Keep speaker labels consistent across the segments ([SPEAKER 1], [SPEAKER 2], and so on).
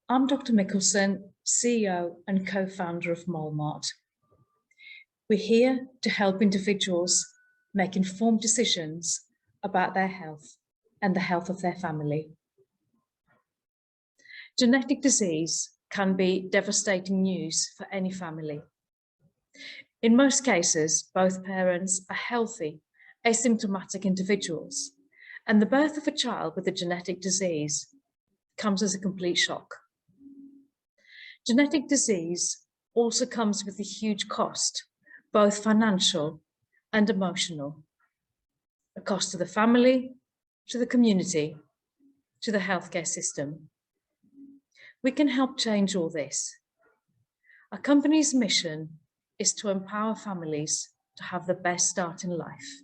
[SPEAKER 1] I'm Dr. Mickelson, CEO and co-founder of MolMart. We're here to help individuals make informed decisions about their health and the health of their family. Genetic disease can be devastating news for any family. In most cases, both parents are healthy, asymptomatic individuals, and the birth of a child with a genetic disease comes as a complete shock. Genetic disease also comes with a huge cost, both financial and emotional. A cost to the family, to the community, to the healthcare system. We can help change all this. Our company's mission is to empower families to have the best start in life.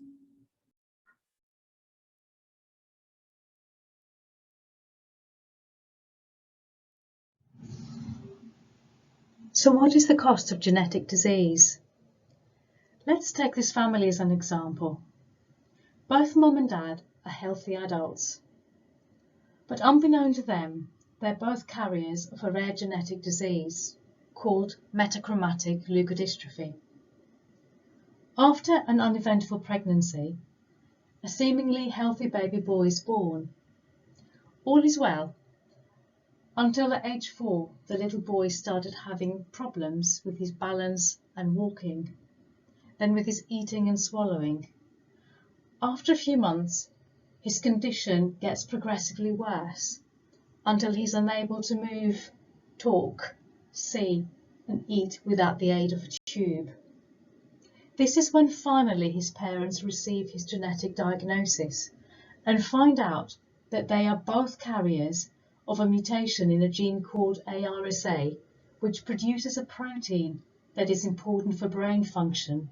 [SPEAKER 1] So what is the cost of genetic disease? Let's take this family as an example. Both mum and dad are healthy adults, but unbeknown to them, they're both carriers of a rare genetic disease called metachromatic leukodystrophy. After an uneventful pregnancy, a seemingly healthy baby boy is born. All is well, until at age 4, the little boy started having problems with his balance and walking, then with his eating and swallowing. After a few months, his condition gets progressively worse until he's unable to move, talk, see, and eat without the aid of a tube. This is when finally his parents receive his genetic diagnosis and find out that they are both carriers of a mutation in a gene called ARSA, which produces a protein that is important for brain function.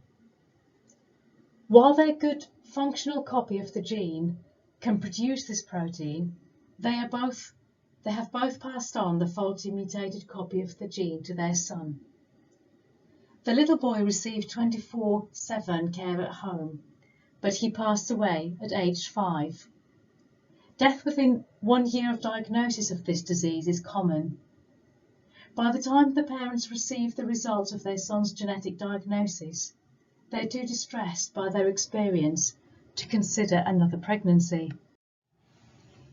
[SPEAKER 1] While their good functional copy of the gene can produce this protein, they have both passed on the faulty mutated copy of the gene to their son. The little boy received 24/7 care at home, but he passed away at age 5. Death within 1 year of diagnosis of this disease is common. By the time the parents receive the results of their son's genetic diagnosis, they're too distressed by their experience to consider another pregnancy.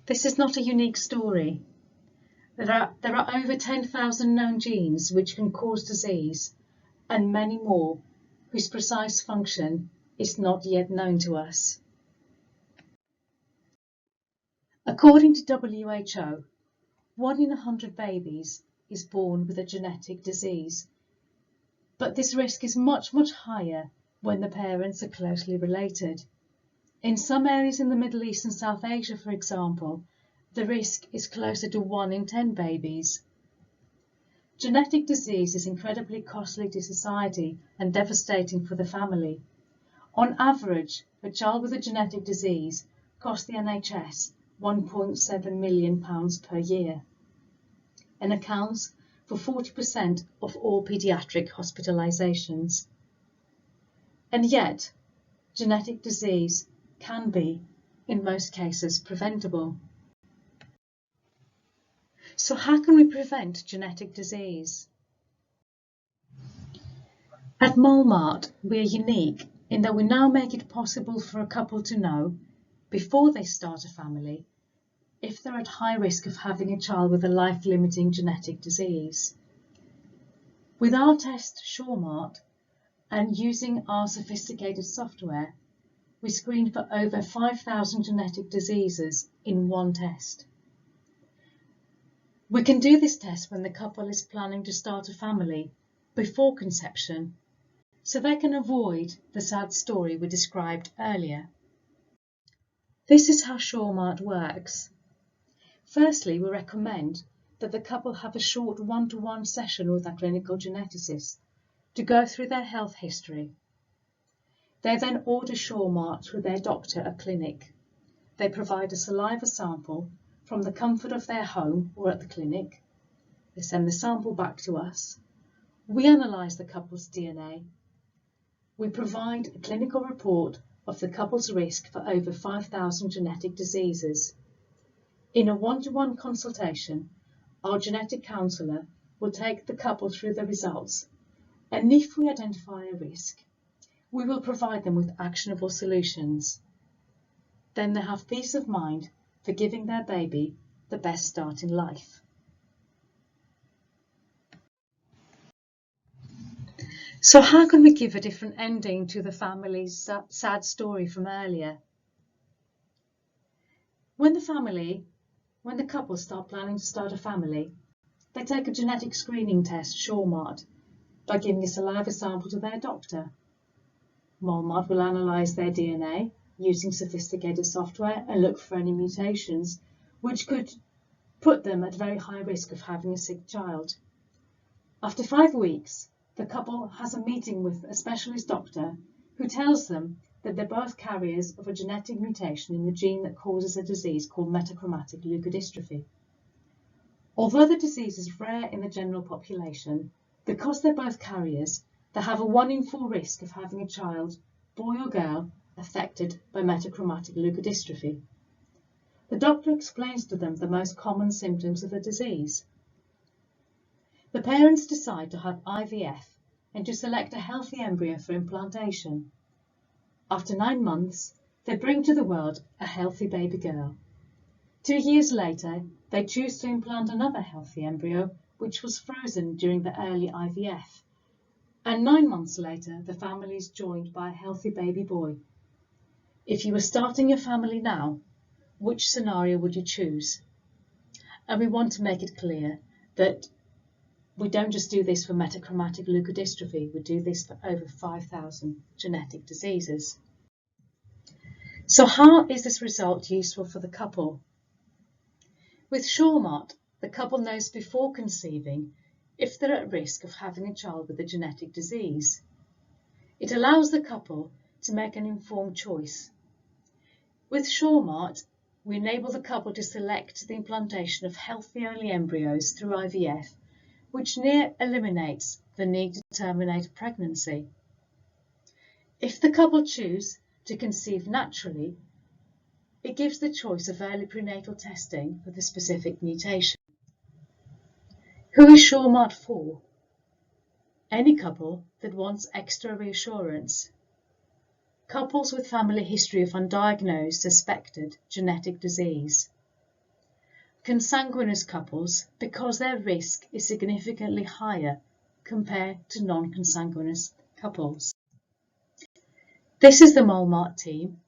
[SPEAKER 1] This is not a unique story. There are over 10,000 known genes which can cause disease, and many more whose precise function is not yet known to us. According to WHO, 1 in 100 babies is born with a genetic disease, but this risk is much, much higher when the parents are closely related. In some areas in the Middle East and South Asia, for example, the risk is closer to 1 in 10 babies. Genetic disease is incredibly costly to society and devastating for the family. On average, a child with a genetic disease costs the NHS £1.7 million per year and accounts for 40% of all paediatric hospitalisations. And yet, genetic disease can be, in most cases, preventable. So how can we prevent genetic disease? At MolMart, we are unique in that we now make it possible for a couple to know, before they start a family, if they're at high risk of having a child with a life-limiting genetic disease. With our test SureMart and using our sophisticated software, we screen for over 5,000 genetic diseases in one test. We can do this test when the couple is planning to start a family before conception, so they can avoid the sad story we described earlier. This is how SureMart works. Firstly, we recommend that the couple have a short one-to-one session with our clinical geneticist to go through their health history. They then order SureMart through their doctor at clinic. They provide a saliva sample from the comfort of their home or at the clinic. They send the sample back to us. We analyse the couple's DNA. We provide a clinical report of the couple's risk for over 5,000 genetic diseases. In a one-to-one consultation, our genetic counsellor will take the couple through the results, and if we identify a risk, we will provide them with actionable solutions. Then they have peace of mind for giving their baby the best start in life. So how can we give a different ending to the family's sad story from earlier? When the couple start planning to start a family, they take a genetic screening test, SureMart, by giving a saliva sample to their doctor. MolMart will analyse their DNA using sophisticated software and look for any mutations which could put them at very high risk of having a sick child. After 5 weeks, the couple has a meeting with a specialist doctor who tells them that they're both carriers of a genetic mutation in the gene that causes a disease called metachromatic leukodystrophy. Although the disease is rare in the general population, because they're both carriers, they have a 1 in 4 risk of having a child, boy or girl, affected by metachromatic leukodystrophy. The doctor explains to them the most common symptoms of the disease. The parents decide to have IVF and to select a healthy embryo for implantation. After 9 months, they bring to the world a healthy baby girl. 2 years later, they choose to implant another healthy embryo, which was frozen during the early IVF. And 9 months later, the family is joined by a healthy baby boy. If you were starting your family now, which scenario would you choose? And we want to make it clear that we don't just do this for metachromatic leukodystrophy, we do this for over 5,000 genetic diseases. So how is this result useful for the couple? With SureMart, the couple knows before conceiving if they're at risk of having a child with a genetic disease. It allows the couple to make an informed choice. With SureMart, we enable the couple to select the implantation of healthy early embryos through IVF, which near eliminates the need to terminate a pregnancy. If the couple choose to conceive naturally, it gives the choice of early prenatal testing for the specific mutation. Who is SureMart for? Any couple that wants extra reassurance. Couples with family history of undiagnosed suspected genetic disease. Consanguineous couples because their risk is significantly higher compared to non-consanguineous couples. This is the MolMart team,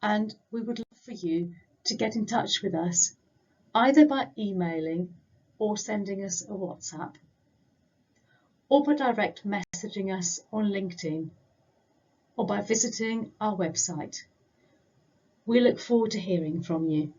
[SPEAKER 1] and we would love for you to get in touch with us either by emailing or sending us a WhatsApp, or by direct messaging us on LinkedIn, or by visiting our website. We look forward to hearing from you.